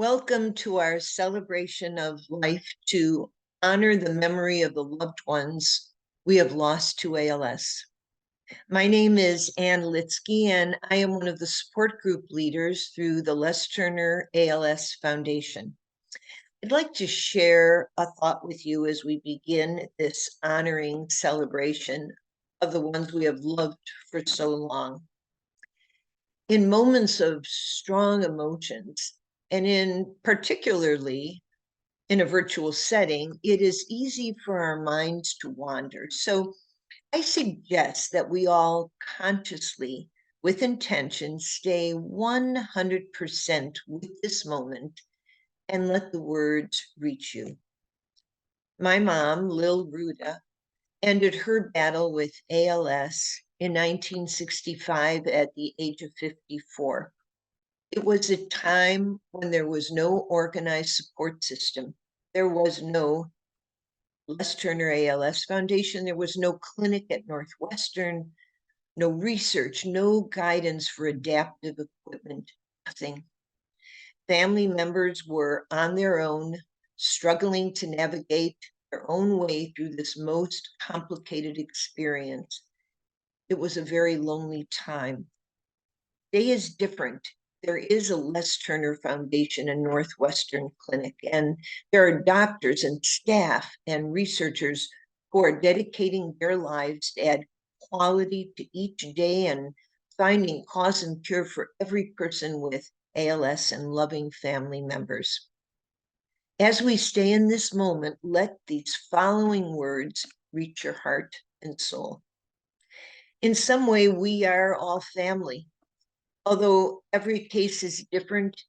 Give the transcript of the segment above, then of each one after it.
Welcome to our celebration of life to honor the memory of the loved ones we have lost to ALS. My name is Ann Lidsky, and I am one of the support group leaders through the Les Turner ALS Foundation. I'd like to share a thought with you as we begin this honoring celebration of the ones we have loved for so long. In moments of strong emotions, and in particularly in a virtual setting, it is easy for our minds to wander. So I suggest that we all consciously, with intention, stay 100% with this moment and let the words reach you. My mom, Lil Ruda, ended her battle with ALS in 1965 at the age of 54. It was a time when there was no organized support system. There was no Les Turner ALS Foundation. There was no clinic at Northwestern, no research, no guidance for adaptive equipment, nothing. Family members were on their own, struggling to navigate their own way through this most complicated experience. It was a very lonely time. Today is different. There is a Les Turner Foundation and Northwestern Clinic, and there are doctors and staff and researchers who are dedicating their lives to add quality to each day and finding cause and cure for every person with ALS and loving family members. As we stay in this moment, let these following words reach your heart and soul. In some way, we are all family. Although every case is different,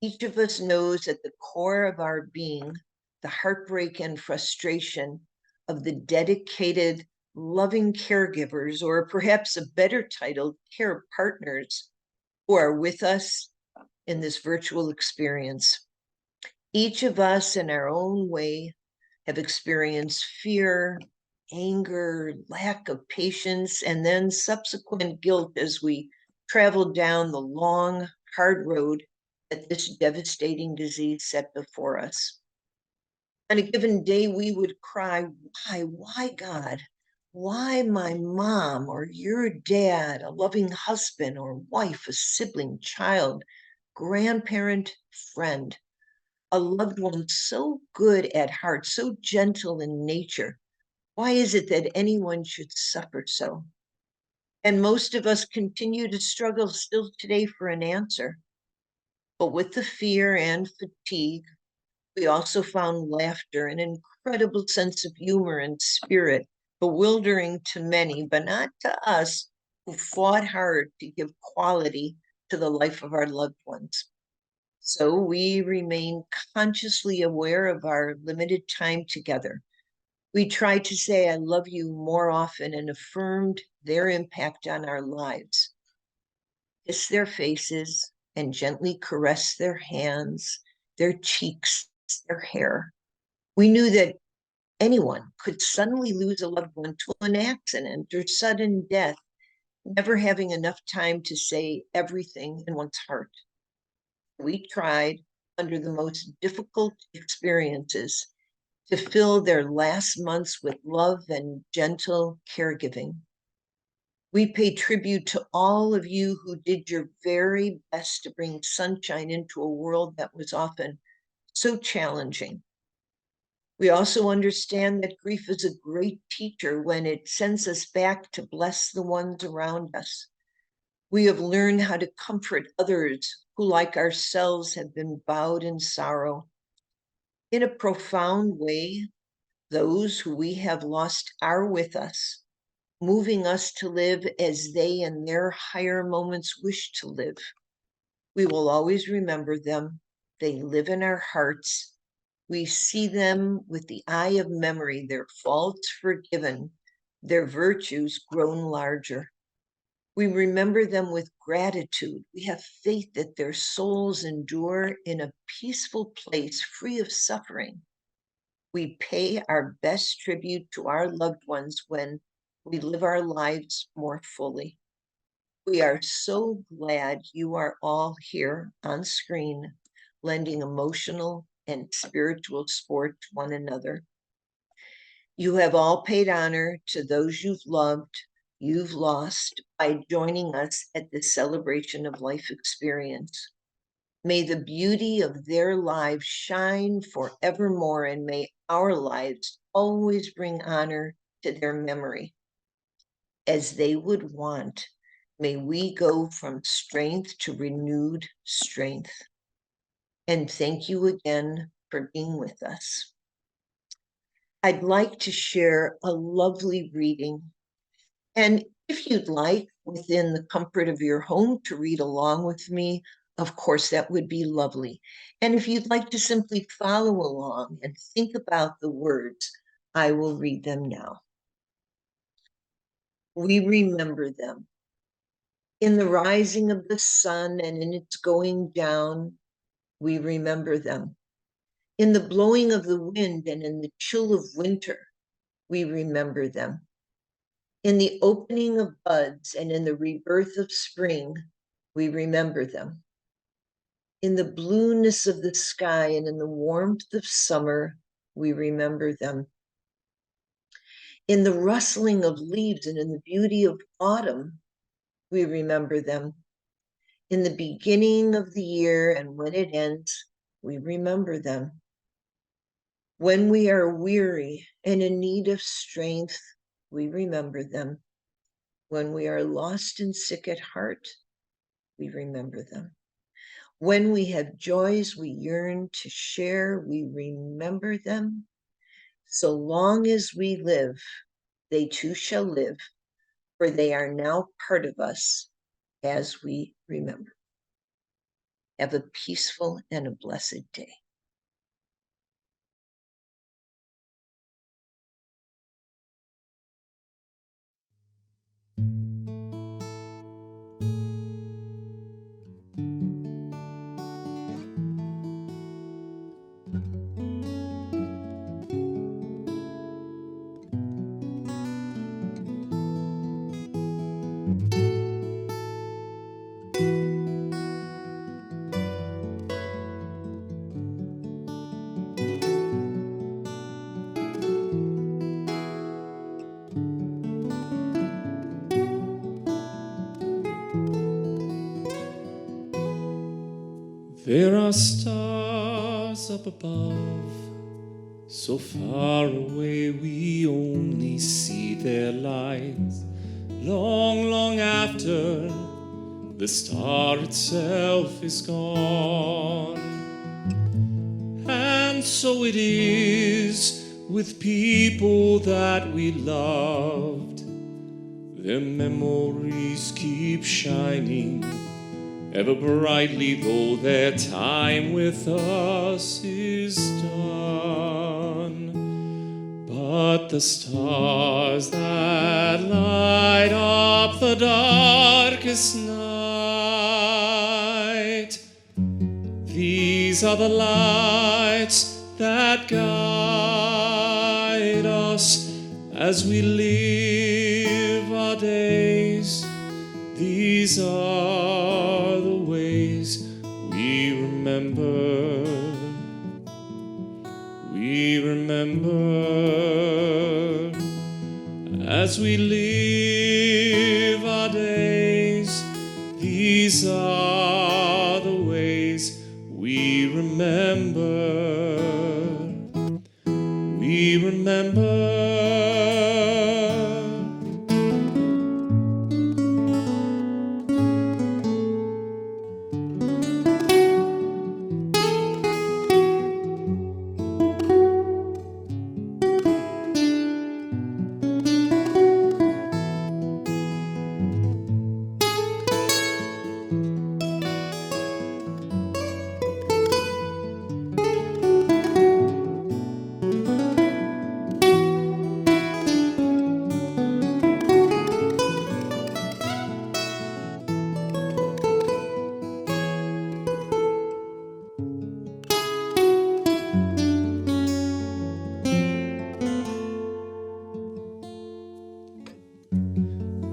each of us knows at the core of our being the heartbreak and frustration of the dedicated, loving caregivers, or perhaps a better title, care partners, who are with us in this virtual experience. Each of us, in our own way, have experienced fear, anger, lack of patience, and then subsequent guilt as we traveled down the long, hard road that this devastating disease set before us. On a given day, we would cry, why, God? Why my mom or your dad, a loving husband or wife, a sibling, child, grandparent, friend, a loved one so good at heart, so gentle in nature? Why is it that anyone should suffer so? And most of us continue to struggle still today for an answer. But with the fear and fatigue, we also found laughter, an incredible sense of humor and spirit, bewildering to many, but not to us who fought hard to give quality to the life of our loved ones. So we remain consciously aware of our limited time together. We try to say, I love you more often and affirmed their impact on our lives. Kiss their faces and gently caress their hands, their cheeks, their hair. We knew that anyone could suddenly lose a loved one to an accident or sudden death, never having enough time to say everything in one's heart. We tried, under the most difficult experiences, to fill their last months with love and gentle caregiving. We pay tribute to all of you who did your very best to bring sunshine into a world that was often so challenging. We also understand that grief is a great teacher when it sends us back to bless the ones around us. We have learned how to comfort others who, like ourselves, have been bowed in sorrow. In a profound way, those who we have lost are with us, moving us to live as they in their higher moments wish to live. We will always remember them. They live in our hearts. We see them with the eye of memory, their faults forgiven, their virtues grown larger. We remember them with gratitude. We have faith that their souls endure in a peaceful place, free of suffering. We pay our best tribute to our loved ones when we live our lives more fully. We are so glad you are all here on screen, lending emotional and spiritual support to one another. You have all paid honor to those you've loved, you've lost by joining us at this celebration of life experience. May the beauty of their lives shine forevermore, and may our lives always bring honor to their memory. As they would want, may we go from strength to renewed strength. And thank you again for being with us. I'd like to share a lovely reading. And if you'd like, within the comfort of your home, to read along with me, of course, that would be lovely. And if you'd like to simply follow along and think about the words, I will read them now. We remember them. In the rising of the sun and in its going down, we remember them. In the blowing of the wind and in the chill of winter, we remember them. In the opening of buds and in the rebirth of spring, we remember them. In the blueness of the sky and in the warmth of summer, we remember them. In the rustling of leaves and in the beauty of autumn, we remember them. In the beginning of the year and when it ends, we remember them. When we are weary and in need of strength, we remember them. When we are lost and sick at heart, we remember them. When we have joys we yearn to share, we remember them. So long as we live, they too shall live, for they are now part of us as we remember. Have a peaceful and a blessed day. There are stars up above, so far away we only see their lights. Long, long after the star itself is gone. And so it is with people that we loved. Their memories keep shining ever brightly, though their time with us is done. But the stars that light up the darkest night, these are the lights that guide us as we live our days. These are the ways we remember. We remember as we live our days. These are the ways we remember. We remember.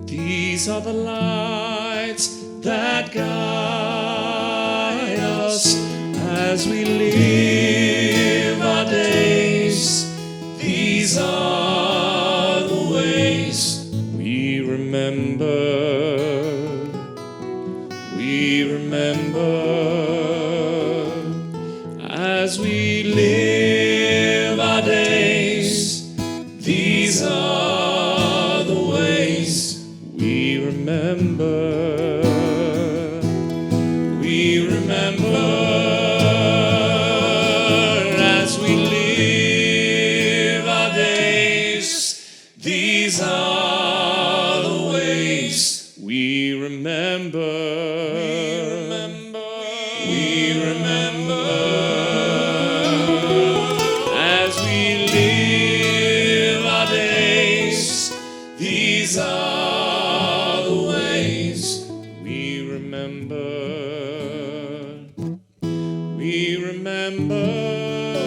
These are the lights that guide us as as we live our days. These are the ways we remember. We remember as we live our days. These are the ways we remember. We remember as we live our days. These are the ways we remember. We remember as we live our days. These are the ways we remember. We remember.